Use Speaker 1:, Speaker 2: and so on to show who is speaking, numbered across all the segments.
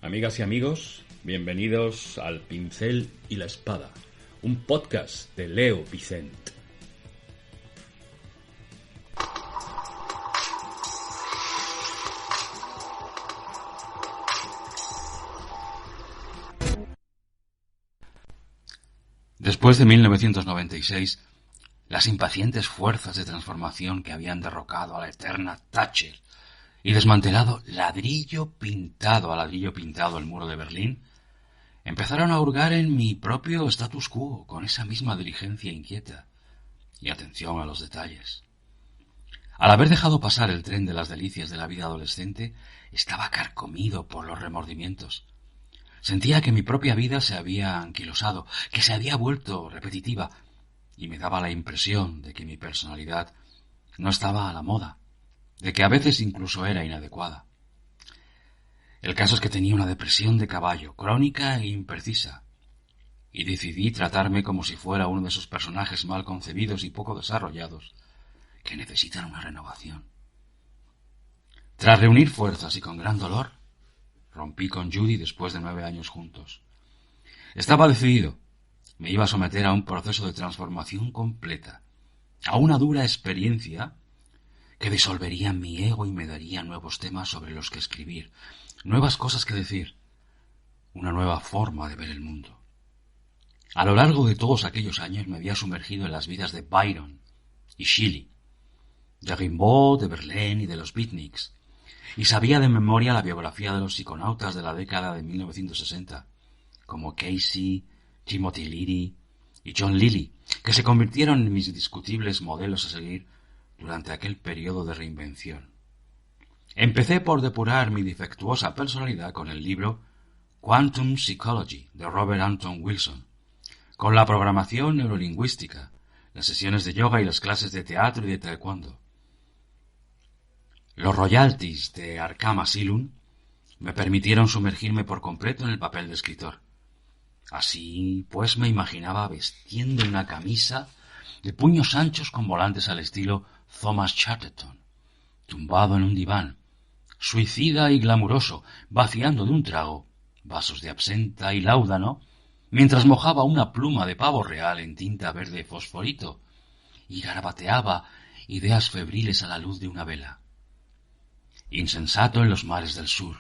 Speaker 1: Amigas y amigos, bienvenidos al Pincel y la Espada, un podcast de Leo Vicent. Después de 1996, las impacientes fuerzas de transformación que habían derrocado a la eterna Thatcher y desmantelado ladrillo pintado a ladrillo pintado el muro de Berlín, empezaron a hurgar en mi propio status quo con esa misma diligencia inquieta y atención a los detalles. Al haber dejado pasar el tren de las delicias de la vida adolescente, estaba carcomido por los remordimientos. Sentía que mi propia vida se había anquilosado, que se había vuelto repetitiva, y me daba la impresión de que mi personalidad no estaba a la moda, de que a veces incluso era inadecuada. El caso es que tenía una depresión de caballo, crónica e imprecisa, y decidí tratarme como si fuera uno de esos personajes mal concebidos y poco desarrollados que necesitan una renovación. Tras reunir fuerzas y con gran dolor, rompí con Judy después de 9 años juntos. Estaba decidido. Me iba a someter a un proceso de transformación completa, a una dura experiencia que disolvería mi ego y me daría nuevos temas sobre los que escribir, nuevas cosas que decir, una nueva forma de ver el mundo. A lo largo de todos aquellos años me había sumergido en las vidas de Byron y Shelley, de Rimbaud, de Verlaine y de los beatniks, y sabía de memoria la biografía de los psiconautas de la década de 1960, como Casey, Timothy Leary y John Lilly, que se convirtieron en mis indiscutibles modelos a seguir durante aquel periodo de reinvención. Empecé por depurar mi defectuosa personalidad con el libro Quantum Psychology de Robert Anton Wilson, con la programación neurolingüística, las sesiones de yoga y las clases de teatro y de taekwondo. Los royalties de Arkham Asylum me permitieron sumergirme por completo en el papel de escritor. Así pues me imaginaba vestiendo una camisa de puños anchos con volantes al estilo Thomas Chatterton, tumbado en un diván, suicida y glamuroso, vaciando de un trago vasos de absenta y láudano, mientras mojaba una pluma de pavo real en tinta verde fosforito y garabateaba ideas febriles a la luz de una vela. Insensato en los mares del sur,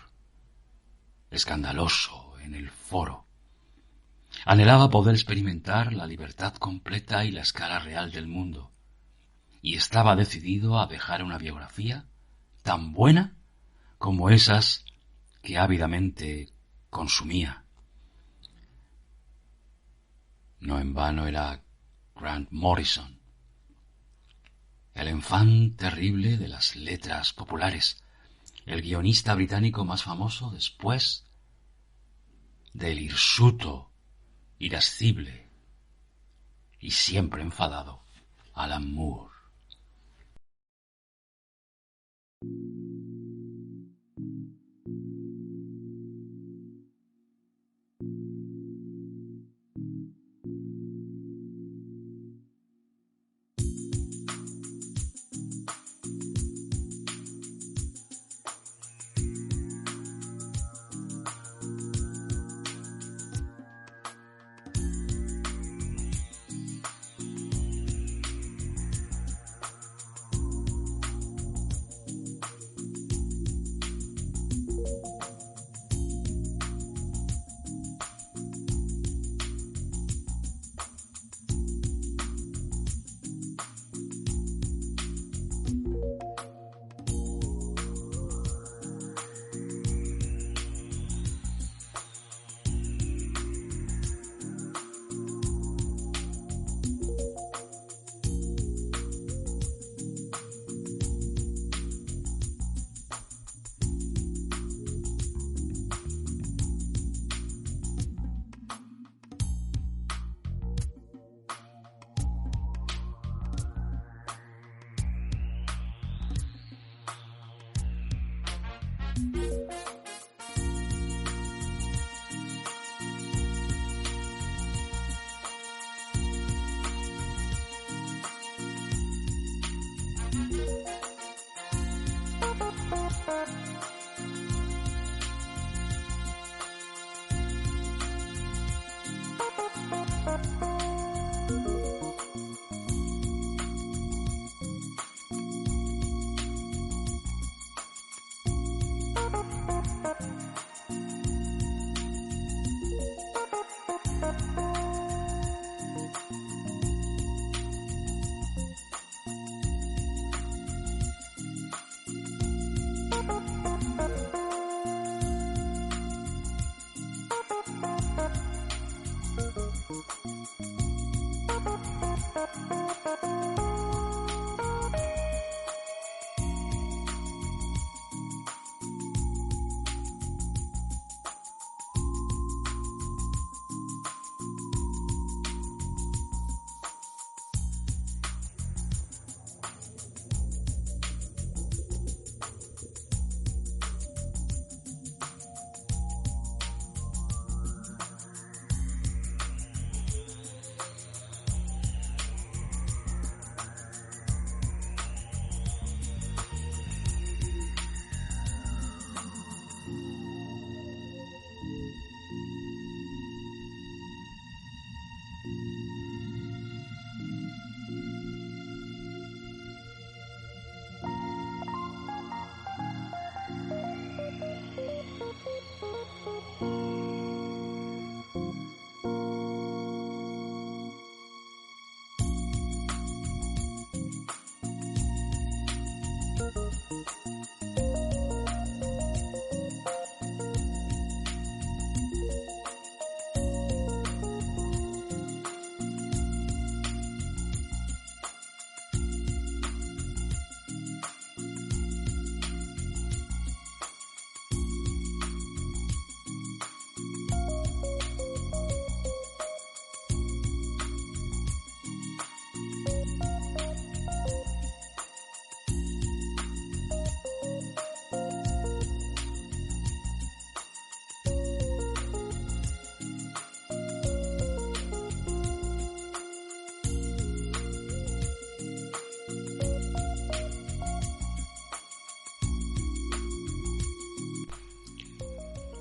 Speaker 1: escandaloso en el foro. Anhelaba poder experimentar la libertad completa y la escala real del mundo, y estaba decidido a dejar una biografía tan buena como esas que ávidamente consumía. No en vano era Grant Morrison, el enfant terrible de las letras populares, el guionista británico más famoso después del hirsuto, irascible y siempre enfadado Alan Moore.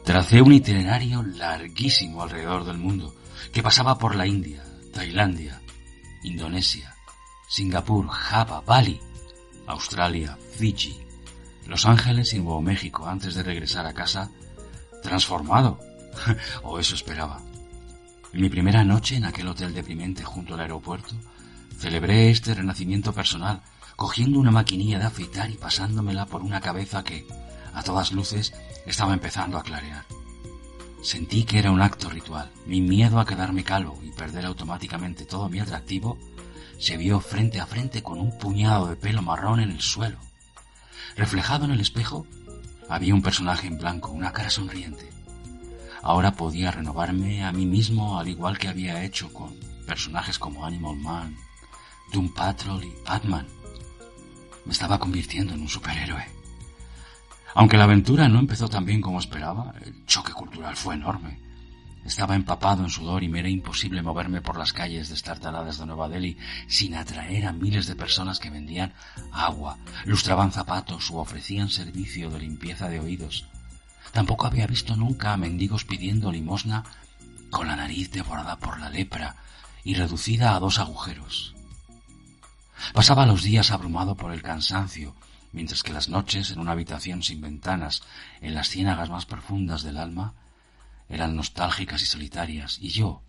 Speaker 1: Tracé un itinerario larguísimo alrededor del mundo, que pasaba por la India, Tailandia, Indonesia, Singapur, Java, Bali, Australia, Fiji, Los Ángeles y Nuevo México, antes de regresar a casa transformado, o eso esperaba. En mi primera noche en aquel hotel deprimente junto al aeropuerto, celebré este renacimiento personal, cogiendo una maquinilla de afeitar y pasándomela por una cabeza que, a todas luces, estaba empezando a clarear. Sentí que era un acto ritual. Mi miedo a quedarme calvo y perder automáticamente todo mi atractivo se vio frente a frente con un puñado de pelo marrón en el suelo. Reflejado en el espejo, había un personaje en blanco, una cara sonriente. Ahora podía renovarme a mí mismo al igual que había hecho con personajes como Animal Man, Doom Patrol y Batman. Me estaba convirtiendo en un superhéroe. Aunque la aventura no empezó tan bien como esperaba, el choque cultural fue enorme. Estaba empapado en sudor y me era imposible moverme por las calles destartaladas de Nueva Delhi sin atraer a miles de personas que vendían agua, lustraban zapatos u ofrecían servicio de limpieza de oídos. Tampoco había visto nunca a mendigos pidiendo limosna con la nariz devorada por la lepra y reducida a 2 agujeros. Pasaba los días abrumado por el cansancio, mientras que las noches en una habitación sin ventanas, en las ciénagas más profundas del alma, eran nostálgicas y solitarias, y yo,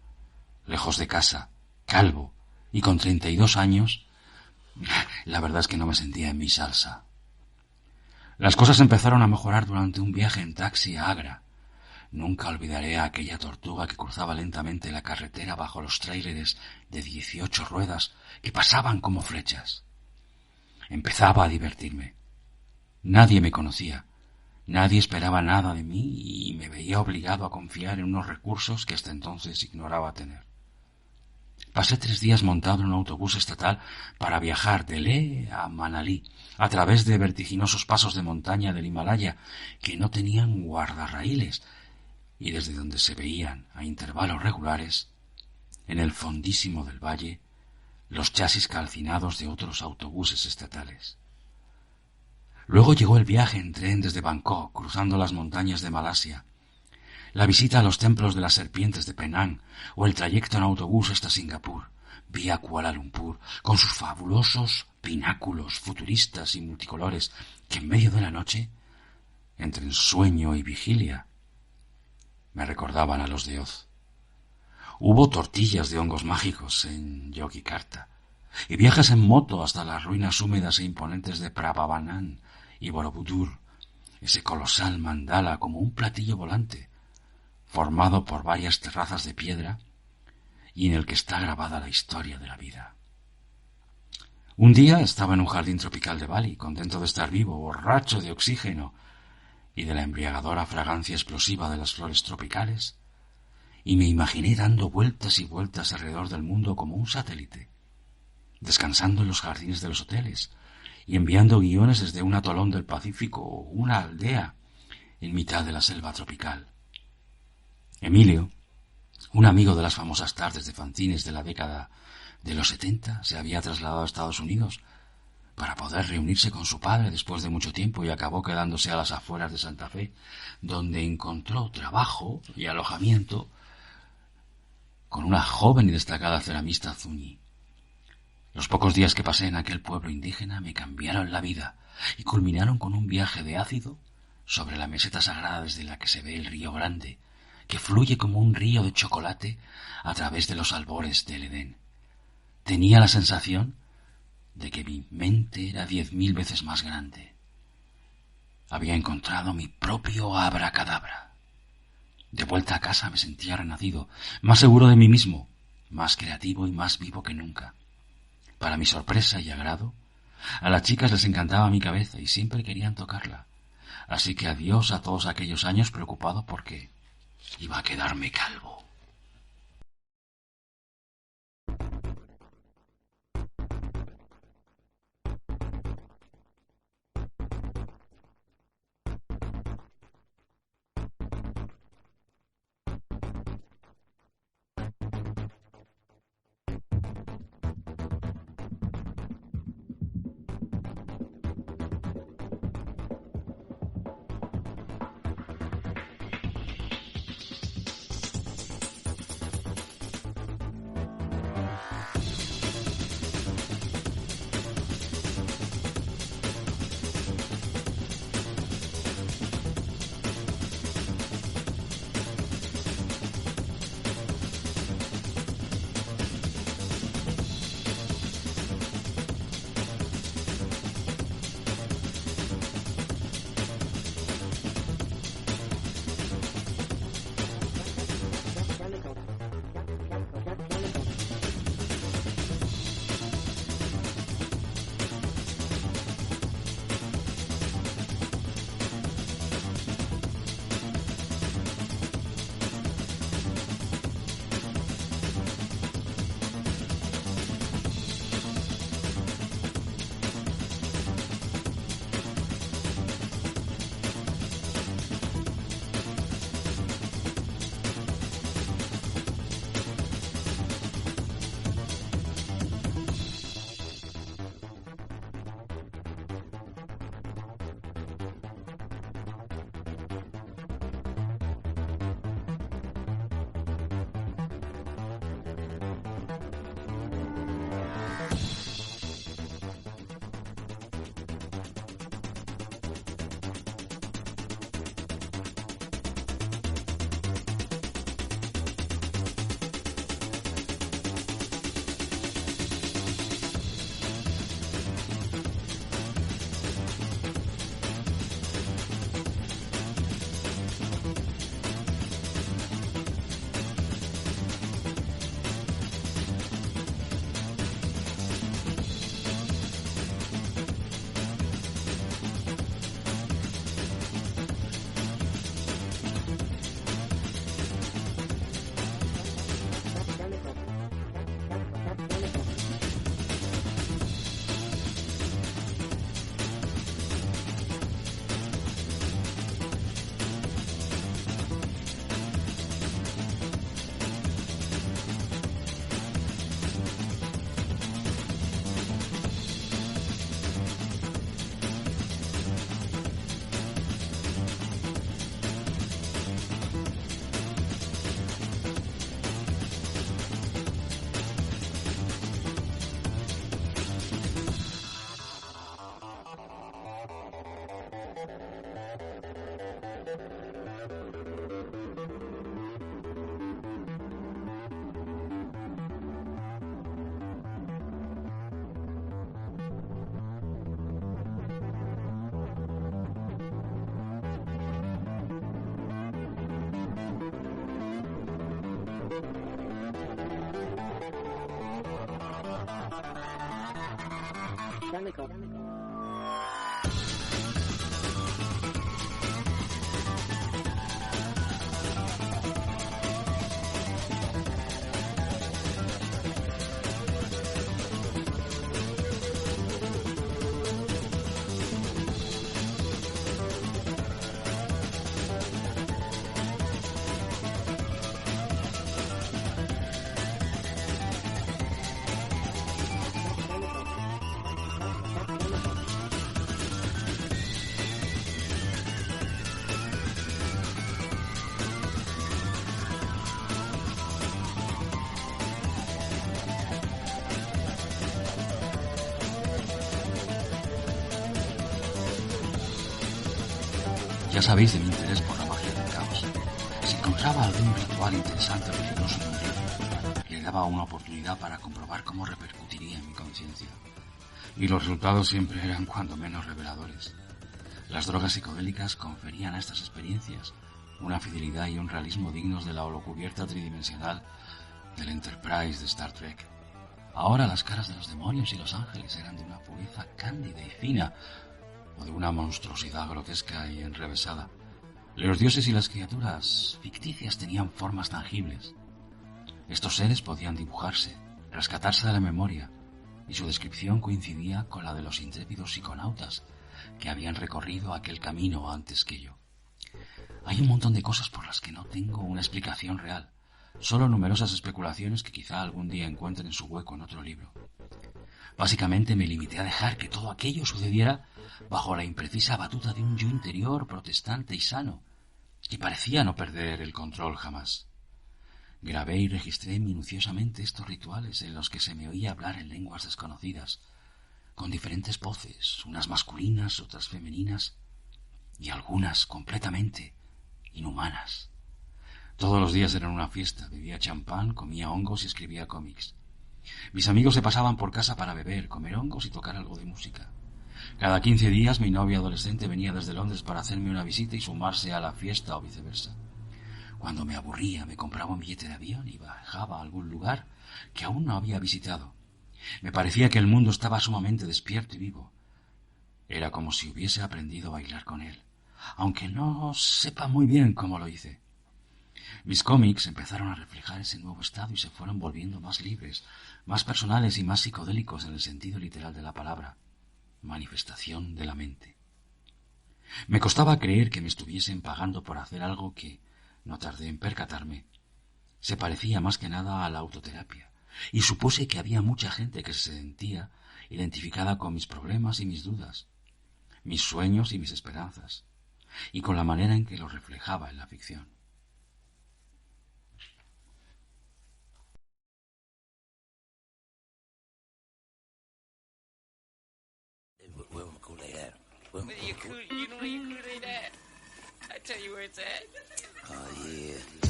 Speaker 1: lejos de casa, calvo y con 32 años, la verdad es que no me sentía en mi salsa. Las cosas empezaron a mejorar durante un viaje en taxi a Agra. Nunca olvidaré a aquella tortuga que cruzaba lentamente la carretera bajo los tráileres de 18 ruedas que pasaban como flechas. Empezaba a divertirme. Nadie me conocía, nadie esperaba nada de mí y me veía obligado a confiar en unos recursos que hasta entonces ignoraba tener. Pasé 3 días montado en un autobús estatal para viajar de Leh a Manali, a través de vertiginosos pasos de montaña del Himalaya que no tenían guardarraíles y desde donde se veían, a intervalos regulares, en el fondísimo del valle, los chasis calcinados de otros autobuses estatales. Luego llegó el viaje en tren desde Bangkok, cruzando las montañas de Malasia, la visita a los templos de las serpientes de Penang o el trayecto en autobús hasta Singapur, vía Kuala Lumpur, con sus fabulosos pináculos futuristas y multicolores que en medio de la noche, entre ensueño y vigilia, me recordaban a los de Oz. Hubo tortillas de hongos mágicos en Yogyakarta y viajes en moto hasta las ruinas húmedas e imponentes de Prambanan y Borobudur, ese colosal mandala como un platillo volante, formado por varias terrazas de piedra y en el que está grabada la historia de la vida. Un día estaba en un jardín tropical de Bali, contento de estar vivo, borracho de oxígeno y de la embriagadora fragancia explosiva de las flores tropicales, y me imaginé dando vueltas y vueltas alrededor del mundo como un satélite, descansando en los jardines de los hoteles y enviando guiones desde un atolón del Pacífico o una aldea en mitad de la selva tropical. Emilio, un amigo de las famosas tardes de fanzines de la década de los 70, se había trasladado a Estados Unidos para poder reunirse con su padre después de mucho tiempo y acabó quedándose a las afueras de Santa Fe, donde encontró trabajo y alojamiento con una joven y destacada ceramista zuñi. Los pocos días que pasé en aquel pueblo indígena me cambiaron la vida y culminaron con un viaje de ácido sobre la meseta sagrada desde la que se ve el Río Grande, que fluye como un río de chocolate a través de los albores del Edén. Tenía la sensación de que mi mente era 10.000 veces más grande. Había encontrado mi propio abracadabra. De vuelta a casa me sentía renacido, más seguro de mí mismo, más creativo y más vivo que nunca. Para mi sorpresa y agrado, a las chicas les encantaba mi cabeza y siempre querían tocarla. Así que adiós a todos aquellos años preocupado porque iba a quedarme calvo. Ya sabéis de mi interés por la magia del caos. Si encontraba algún ritual interesante, peligroso y nutrido, le daba una oportunidad para comprobar cómo repercutiría en mi conciencia. Y los resultados siempre eran cuando menos reveladores. Las drogas psicodélicas conferían a estas experiencias una fidelidad y un realismo dignos de la holocubierta tridimensional del Enterprise de Star Trek. Ahora las caras de los demonios y los ángeles eran de una pureza cándida y fina, o de una monstruosidad grotesca y enrevesada. Los dioses y las criaturas ficticias tenían formas tangibles. Estos seres podían dibujarse, rescatarse de la memoria, y su descripción coincidía con la de los intrépidos psiconautas que habían recorrido aquel camino antes que yo. Hay un montón de cosas por las que no tengo una explicación real, solo numerosas especulaciones que quizá algún día encuentren su hueco en otro libro. Básicamente me limité a dejar que todo aquello sucediera bajo la imprecisa batuta de un yo interior protestante y sano, que parecía no perder el control jamás. Grabé y registré minuciosamente estos rituales en los que se me oía hablar en lenguas desconocidas, con diferentes voces, unas masculinas, otras femeninas, y algunas completamente inhumanas. Todos los días eran una fiesta, bebía champán, comía hongos y escribía cómics. Mis amigos se pasaban por casa para beber, comer hongos y tocar algo de música. Cada 15 días mi novia adolescente venía desde Londres para hacerme una visita y sumarse a la fiesta o viceversa. Cuando me aburría me compraba un billete de avión y viajaba a algún lugar que aún no había visitado. Me parecía que el mundo estaba sumamente despierto y vivo. Era como si hubiese aprendido a bailar con él, aunque no sepa muy bien cómo lo hice. Mis cómics empezaron a reflejar ese nuevo estado y se fueron volviendo más libres, más personales y más psicodélicos en el sentido literal de la palabra. Manifestación de la mente. Me costaba creer que me estuviesen pagando por hacer algo que, no tardé en percatarme, se parecía más que nada a la autoterapia, y supuse que había mucha gente que se sentía identificada con mis problemas y mis dudas, mis sueños y mis esperanzas, y con la manera en que los reflejaba en la ficción.
Speaker 2: Where am I cool at? You know where you cool at? I tell you where it's at. Oh, yeah.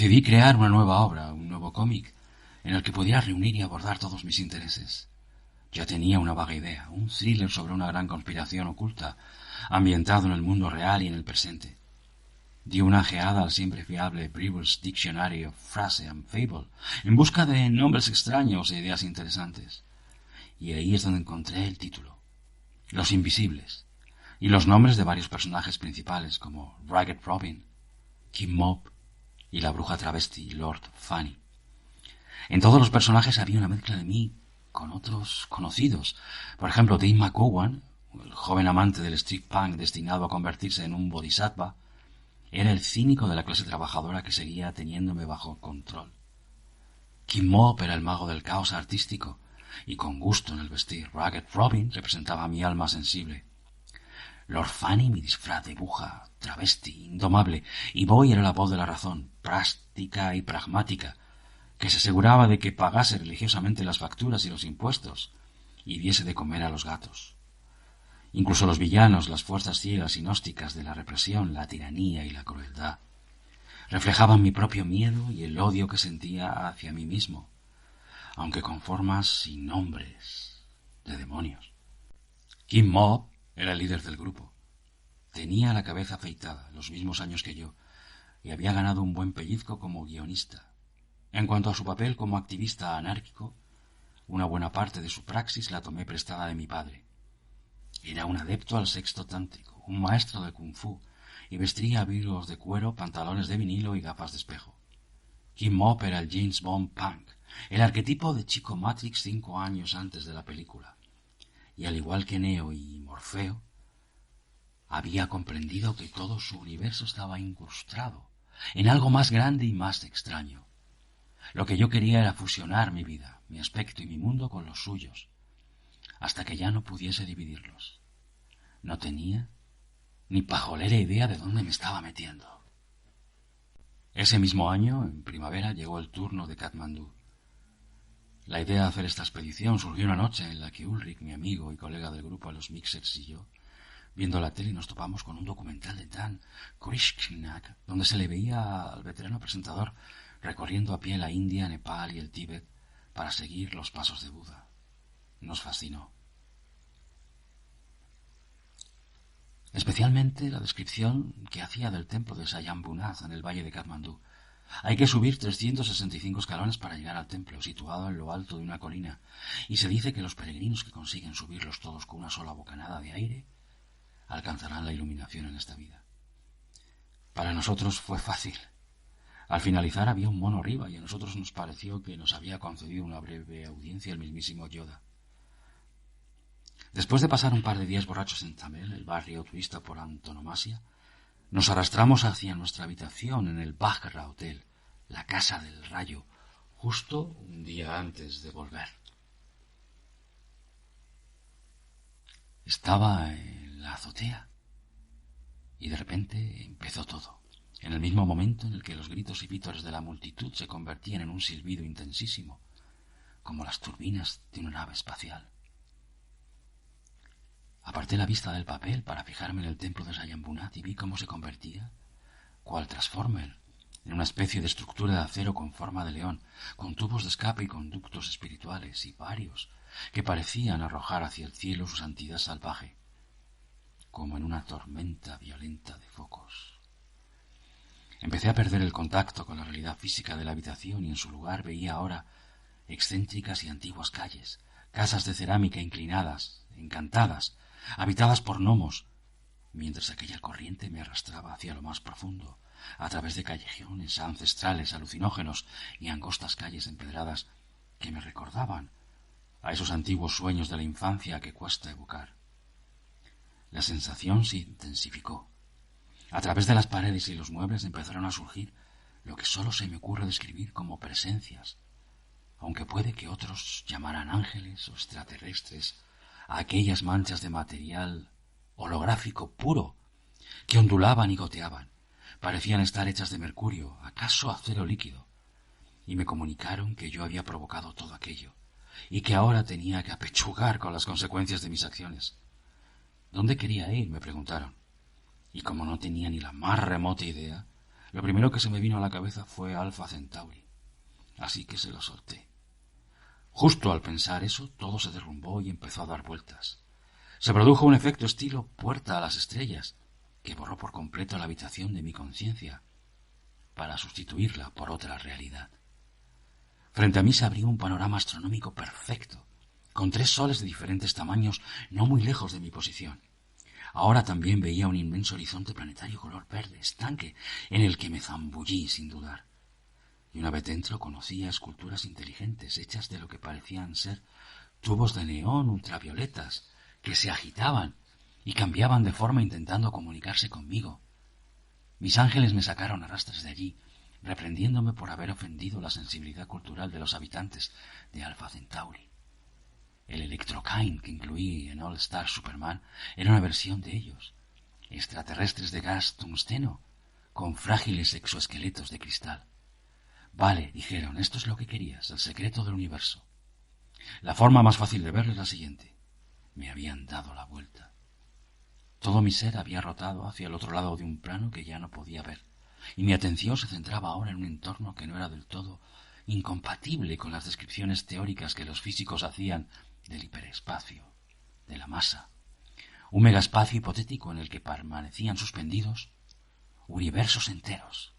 Speaker 1: Decidí crear una nueva obra, un nuevo cómic, en el que pudiera reunir y abordar todos mis intereses. Ya tenía una vaga idea, un thriller sobre una gran conspiración oculta, ambientado en el mundo real y en el presente. Di una ojeada al siempre fiable Brewer's Dictionary of Phrase and Fable, en busca de nombres extraños e ideas interesantes. Y ahí es donde encontré el título, Los Invisibles, y los nombres de varios personajes principales como Ragged Robin, Kim Mob y la bruja travesti Lord Fanny. En todos los personajes había una mezcla de mí con otros conocidos. Por ejemplo, Dave McGowan, el joven amante del street punk destinado a convertirse en un bodhisattva, era el cínico de la clase trabajadora que seguía teniéndome bajo control. Kim Mob era el mago del caos artístico, y con gusto en el vestir. Ragged Robin representaba mi alma sensible. Lord Fanny, mi disfraz de bruja, travesti, indomable, y Boy era la voz de la razón, práctica y pragmática, que se aseguraba de que pagase religiosamente las facturas y los impuestos, y diese de comer a los gatos. Incluso los villanos, las fuerzas ciegas y gnósticas de la represión, la tiranía y la crueldad, reflejaban mi propio miedo y el odio que sentía hacia mí mismo, aunque con formas y nombres de demonios. Kim Mob era el líder del grupo. Tenía la cabeza afeitada, los mismos años que yo, y había ganado un buen pellizco como guionista. En cuanto a su papel como activista anárquico, una buena parte de su praxis la tomé prestada de mi padre. Era un adepto al sexto tántrico, un maestro de kung fu, y vestía abrigos de cuero, pantalones de vinilo y gafas de espejo. Kim Mob era el James Bond punk, el arquetipo de chico Matrix 5 años antes de la película. Y al igual que Neo y Morfeo, había comprendido que todo su universo estaba incrustado en algo más grande y más extraño. Lo que yo quería era fusionar mi vida, mi aspecto y mi mundo con los suyos, hasta que ya no pudiese dividirlos. No tenía ni pajolera idea de dónde me estaba metiendo. Ese mismo año, en primavera, llegó el turno de Katmandú. La idea de hacer esta expedición surgió una noche en la que Ulrich, mi amigo y colega del grupo a los Mixers, y yo, viendo la tele, nos topamos con un documental de Dan Krishnak, donde se le veía al veterano presentador recorriendo a pie la India, Nepal y el Tíbet para seguir los pasos de Buda. Nos fascinó. Especialmente la descripción que hacía del templo de Sayambunaz en el valle de Katmandú. Hay que subir 365 escalones para llegar al templo, situado en lo alto de una colina, y se dice que los peregrinos que consiguen subirlos todos con una sola bocanada de aire alcanzarán la iluminación en esta vida. Para nosotros fue fácil. Al finalizar había un mono arriba y a nosotros nos pareció que nos había concedido una breve audiencia el mismísimo Yoda. Después de pasar un par de días borrachos en Tamel, el barrio turista por antonomasia, nos arrastramos hacia nuestra habitación en el Bagra Hotel, la casa del rayo, justo un día antes de volver. Estaba en la azotea y de repente empezó todo, en el mismo momento en el que los gritos y vítores de la multitud se convertían en un silbido intensísimo, como las turbinas de una nave espacial. Aparté la vista del papel para fijarme en el templo de Sayambunaz y vi cómo se convertía, cual Transformer, en una especie de estructura de acero con forma de león, con tubos de escape y conductos espirituales, y varios que parecían arrojar hacia el cielo su santidad salvaje, como en una tormenta violenta de focos. Empecé a perder el contacto con la realidad física de la habitación y en su lugar veía ahora excéntricas y antiguas calles, casas de cerámica inclinadas, encantadas, habitadas por gnomos, mientras aquella corriente me arrastraba hacia lo más profundo, a través de callejones ancestrales, alucinógenos y angostas calles empedradas que me recordaban a esos antiguos sueños de la infancia que cuesta evocar. La sensación se intensificó. A través de las paredes y los muebles empezaron a surgir lo que solo se me ocurre describir como presencias, aunque puede que otros llamaran ángeles o extraterrestres a aquellas manchas de material holográfico puro que ondulaban y goteaban. Parecían estar hechas de mercurio, acaso acero líquido, y me comunicaron que yo había provocado todo aquello y que ahora tenía que apechugar con las consecuencias de mis acciones. ¿Dónde quería ir?, me preguntaron, y como no tenía ni la más remota idea, Lo primero que se me vino a la cabeza fue Alpha Centauri, así que se lo solté. Justo al pensar eso, todo se derrumbó y empezó a dar vueltas. Se produjo un efecto estilo Puerta a las Estrellas, que borró por completo la habitación de mi conciencia, para sustituirla por otra realidad. Frente a mí se abrió un panorama astronómico perfecto, con 3 soles de diferentes tamaños no muy lejos de mi posición. Ahora también veía un inmenso horizonte planetario color verde, estanque, en el que me zambullí sin dudar. Y una vez dentro conocía esculturas inteligentes hechas de lo que parecían ser tubos de neón ultravioletas que se agitaban y cambiaban de forma intentando comunicarse conmigo. Mis ángeles me sacaron a rastras de allí, reprendiéndome por haber ofendido la sensibilidad cultural de los habitantes de Alpha Centauri. El Electrokind que incluí en All Star Superman era una versión de ellos, extraterrestres de gas tungsteno con frágiles exoesqueletos de cristal. Vale, dijeron, esto es lo que querías, el secreto del universo. La forma más fácil de verlo es la siguiente. Me habían dado la vuelta. Todo mi ser había rotado hacia el otro lado de un plano que ya no podía ver, y mi atención se centraba ahora en un entorno que no era del todo incompatible con las descripciones teóricas que los físicos hacían del hiperespacio, de la masa. Un megaespacio hipotético en el que permanecían suspendidos universos enteros.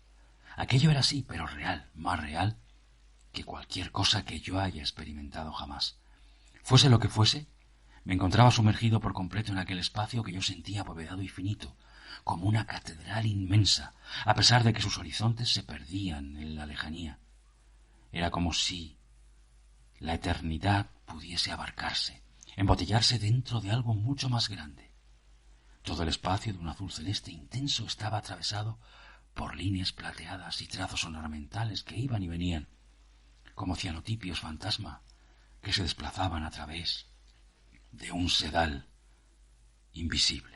Speaker 1: Aquello era así, pero real, más real que cualquier cosa que yo haya experimentado jamás. Fuese lo que fuese, me encontraba sumergido por completo en aquel espacio que yo sentía abovedado y finito, como una catedral inmensa, a pesar de que sus horizontes se perdían en la lejanía. Era como si la eternidad pudiese abarcarse, embotellarse dentro de algo mucho más grande. Todo el espacio de un azul celeste intenso estaba atravesado por líneas plateadas y trazos ornamentales que iban y venían, como cianotipios fantasma que se desplazaban a través de un sedal invisible.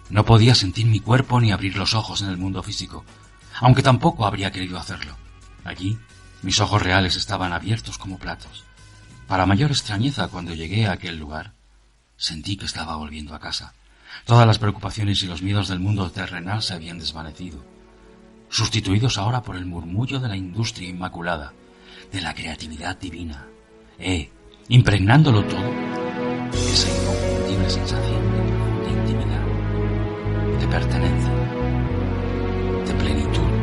Speaker 1: No podía sentir mi cuerpo ni abrir los ojos en el mundo físico, aunque tampoco habría querido hacerlo. Allí, mis ojos reales estaban abiertos como platos. Para mayor extrañeza, cuando llegué a aquel lugar, sentí que estaba volviendo a casa. Todas las preocupaciones y los miedos del mundo terrenal se habían desvanecido, sustituidos ahora por el murmullo de la industria inmaculada, de la creatividad divina, impregnándolo todo, esa inconfundible sensación de profunda intimidad, de pertenencia, de plenitud.